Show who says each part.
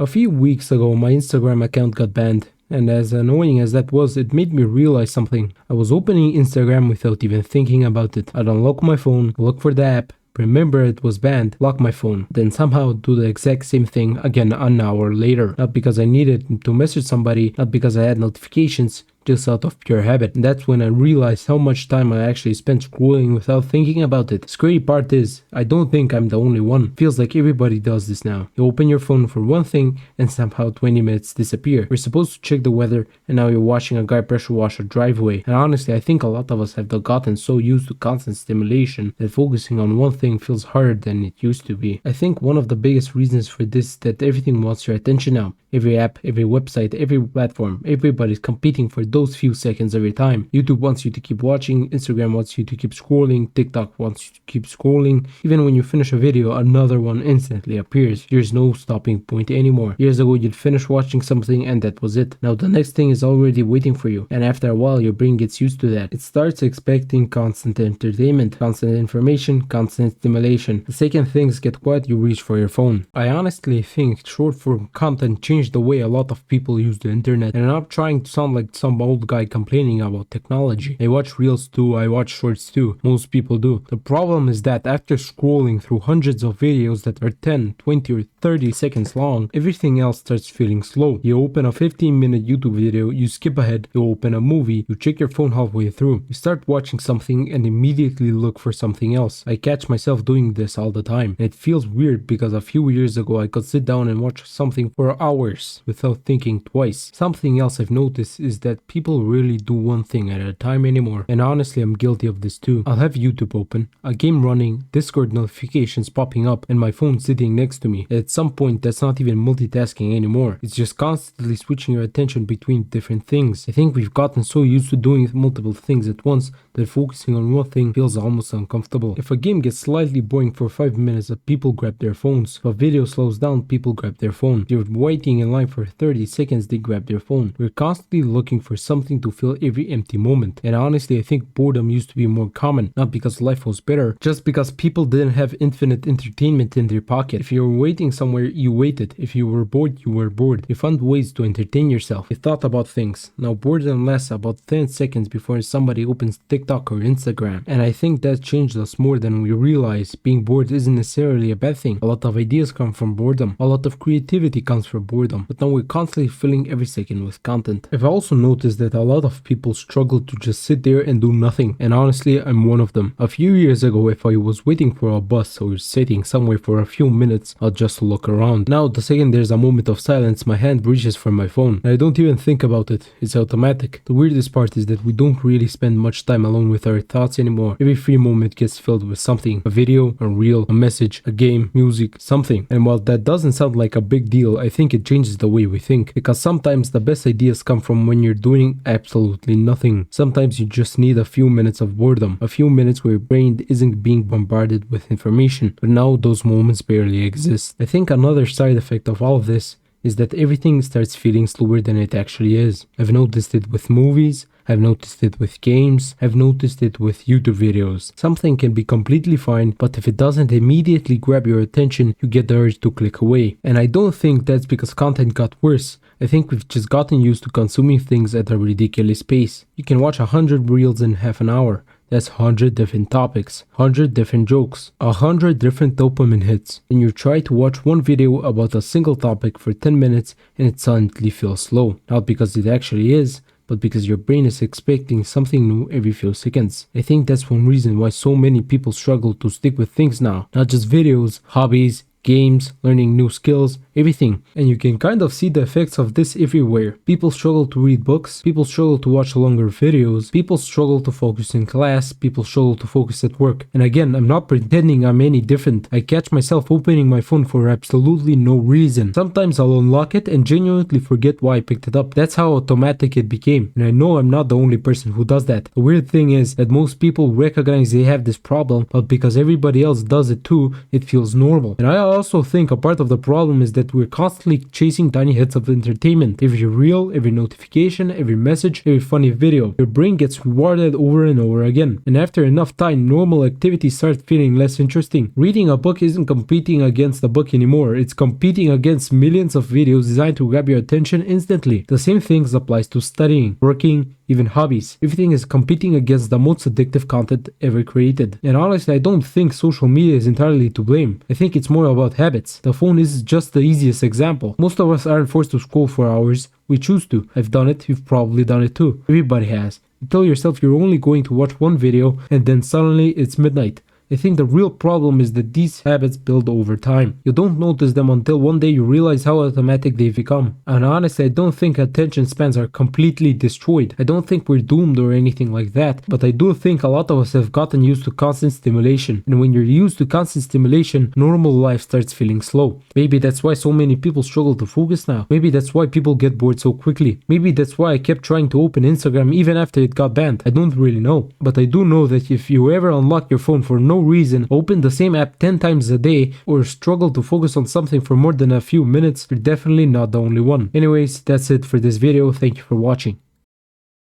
Speaker 1: A few weeks ago, my Instagram account got banned, and as annoying as that was, it made me realize something. I was opening Instagram without even thinking about it. I'd unlock my phone, look for the app, remember it was banned, lock my phone, then somehow do the exact same thing again an hour later. Not because I needed to message somebody, not because I had notifications, just out of pure habit. And that's when I realized how much time I actually spent scrolling without thinking about it. The scary part is, I don't think I'm the only one. Feels like everybody does this now. You open your phone for one thing and somehow 20 minutes disappear. You're supposed to check the weather and now you're watching a guy pressure wash a driveway. And honestly, I think a lot of us have gotten so used to constant stimulation that focusing on one thing feels harder than it used to be. I think one of the biggest reasons for this is that everything wants your attention now. Every app, every website, every platform, everybody's competing for those few seconds every time. YouTube wants you to keep watching, Instagram wants you to keep scrolling, TikTok wants you to keep scrolling. Even when you finish a video, another one instantly appears. There's no stopping point anymore. Years ago, you'd finish watching something and that was it. Now the next thing is already waiting for you, and after a while your brain gets used to that. It starts expecting constant entertainment, constant information, constant stimulation. The second things get quiet, you reach for your phone. I honestly think short form content changed the way a lot of people use the internet, and I'm not trying to sound like some old guy complaining about technology. I watch reels too, I watch shorts too, most people do. The problem is that after scrolling through hundreds of videos that are 10, 20 or 30 seconds long, everything else starts feeling slow. You open a 15-minute YouTube video, you skip ahead, you open a movie, you check your phone halfway through, you start watching something and immediately look for something else. I catch myself doing this all the time, and it feels weird because a few years ago I could sit down and watch something for hours without thinking twice. Something else I've noticed is that people really do one thing at a time anymore, and honestly I'm guilty of this too. I'll have YouTube open, a game running, Discord notifications popping up, and my phone sitting next to me. At some point that's not even multitasking anymore, it's just constantly switching your attention between different things. I think we've gotten so used to doing multiple things at once that focusing on one thing feels almost uncomfortable. If a game gets slightly boring for 5 minutes, people grab their phones. If a video slows down, people grab their phone. If you're waiting in line for 30 seconds, they grab their phone. We're constantly looking for something to fill every empty moment. And honestly, I think boredom used to be more common, not because life was better, just because people didn't have infinite entertainment in their pocket. If you were waiting somewhere, you waited. If you were bored, you were bored. You found ways to entertain yourself. You thought about things. Now boredom lasts about 10 seconds before somebody opens TikTok or Instagram. And I think that changed us more than we realize. Being bored isn't necessarily a bad thing. A lot of ideas come from boredom. A lot of creativity comes from boredom. But now we're constantly filling every second with content. I've also noticed that a lot of people struggle to just sit there and do nothing. And honestly, I'm one of them. A few years ago, if I was waiting for a bus or sitting somewhere for a few minutes, I'll just look around. Now, the second there's a moment of silence, my hand reaches for my phone. And I don't even think about it. It's automatic. The weirdest part is that we don't really spend much time alone with our thoughts anymore. Every free moment gets filled with something. A video, a reel, a message, a game, music, something. And while that doesn't sound like a big deal, I think it changes the way we think. Because sometimes the best ideas come from when you're doing absolutely nothing. Sometimes you just need a few minutes of boredom. A few minutes where your brain isn't being bombarded with information. But now those moments barely exist. I think another side effect of all of this is that everything starts feeling slower than it actually is. I've noticed it with movies, I've noticed it with games, I've noticed it with YouTube videos. Something can be completely fine, but if it doesn't immediately grab your attention, you get the urge to click away. And I don't think that's because content got worse. I think we've just gotten used to consuming things at a ridiculous pace. You can watch 100 reels in half an hour. That's 100 different topics, 100 different jokes, 100 different dopamine hits. And you try to watch one video about a single topic for 10 minutes and it suddenly feels slow. Not because it actually is, but because your brain is expecting something new every few seconds. I think that's one reason why so many people struggle to stick with things now. Not just videos, hobbies, games, learning new skills, everything. And you can kind of see the effects of this everywhere. People struggle to read books, people struggle to watch longer videos, people struggle to focus in class, people struggle to focus at work. And again, I'm not pretending I'm any different. I catch myself opening my phone for absolutely no reason. Sometimes I'll unlock it and genuinely forget why I picked it up. That's how automatic it became. And I know I'm not the only person who does that. The weird thing is that most people recognize they have this problem, but because everybody else does it too, it feels normal. And I also think a part of the problem is that that we're constantly chasing tiny hits of entertainment. Every reel, every notification, every message, every funny video. Your brain gets rewarded over and over again. And after enough time, normal activities start feeling less interesting. Reading a book isn't competing against the book anymore. It's competing against millions of videos designed to grab your attention instantly. The same thing applies to studying, working, even hobbies. Everything is competing against the most addictive content ever created. And honestly, I don't think social media is entirely to blame. I think it's more about habits. The phone is just the easiest example. Most of us aren't forced to scroll for hours. We choose to. I've done it. You've probably done it too. Everybody has. You tell yourself you're only going to watch one video and then suddenly it's midnight. I think the real problem is that these habits build over time. You don't notice them until one day you realize how automatic they've become. And honestly, I don't think attention spans are completely destroyed. I don't think we're doomed or anything like that. But I do think a lot of us have gotten used to constant stimulation. And when you're used to constant stimulation, normal life starts feeling slow. Maybe that's why so many people struggle to focus now. Maybe that's why people get bored so quickly. Maybe that's why I kept trying to open Instagram even after it got banned. I don't really know. But I do know that if you ever unlock your phone for no reason, open the same app 10 times a day, or struggle to focus on something for more than a few minutes, you're definitely not the only one. Anyways, that's it for this video. Thank you for watching.